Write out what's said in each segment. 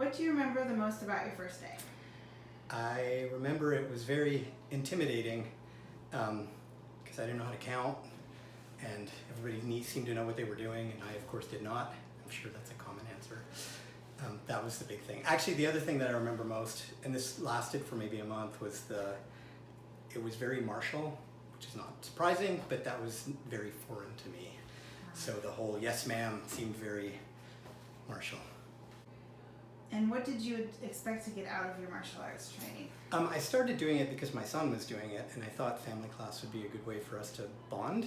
What do you remember the most about your first day? I remember it was very intimidating because I didn't know how to count, and everybody seemed to know what they were doing, and I of course did not. I'm sure that's a common answer. That was the big thing. Actually, the other thing that I remember most, and this lasted for maybe a month, was it was very martial, which is not surprising, but that was very foreign to me. So the whole yes ma'am seemed very martial. And what did you expect to get out of your martial arts training? I started doing it because my son was doing it, and I thought family class would be a good way for us to bond.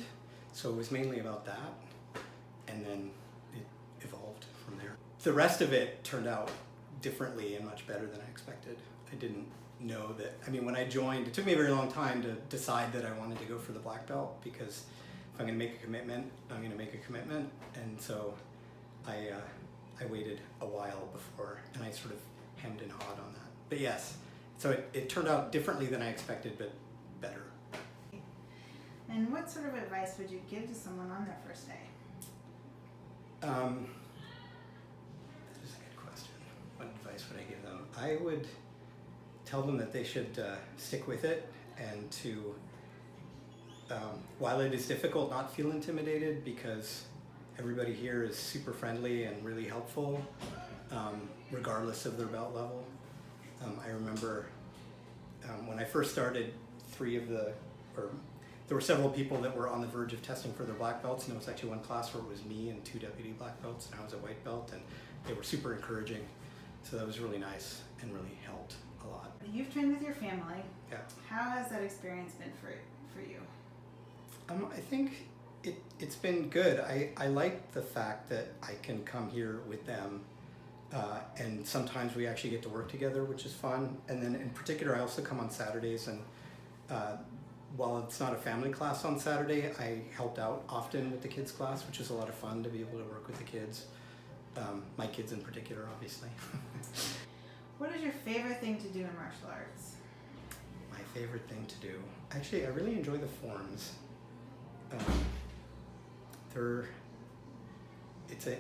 So it was mainly about that, and then it evolved from there. The rest of it turned out differently and much better than I expected. I didn't know that, I mean, when I joined, it took me a very long time to decide that I wanted to go for the black belt, because if I'm going to make a commitment, I'm going to make a commitment. And so I waited a while before, and I sort of hemmed and hawed on that. But yes, so it turned out differently than I expected, but better. And what sort of advice would you give to someone on their first day? That is a good question. What advice would I give them? I would tell them that they should stick with it, and to, while it is difficult, not feel intimidated, because everybody here is super friendly and really helpful, regardless of their belt level. I remember when I first started, there were several people that were on the verge of testing for their black belts, and there was actually one class where it was me and 2 deputy black belts, and I was a white belt, and they were super encouraging. So that was really nice and really helped a lot. You've trained with your family. Yeah. How has that experience been for you? I think it's been good. I like the fact that I can come here with them, and sometimes we actually get to work together, which is fun. And then in particular, I also come on Saturdays, and while it's not a family class on Saturday, I helped out often with the kids class, which is a lot of fun to be able to work with the kids. My kids in particular, obviously. What is your favorite thing to do in martial arts? My favorite thing to do? Actually, I really enjoy the forms.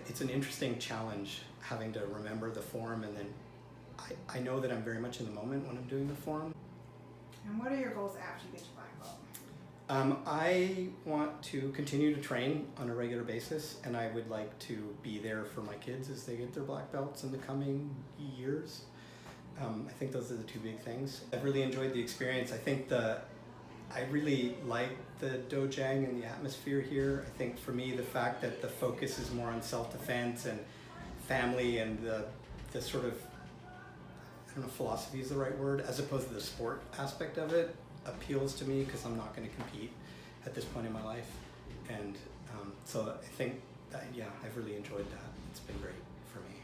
It's an interesting challenge, having to remember the form, and then I know that I'm very much in the moment when I'm doing the form. And what are your goals after you get your black belt? I want to continue to train on a regular basis, and I would like to be there for my kids as they get their black belts in the coming years. I think those are the two big things. I've really enjoyed the experience. I think I really like the dojang and the atmosphere here. I think for me, the fact that the focus is more on self-defense and family, and the sort of, I don't know if philosophy is the right word, as opposed to the sport aspect of it, appeals to me, because I'm not going to compete at this point in my life. And so I think that, yeah, I've really enjoyed that. It's been great for me.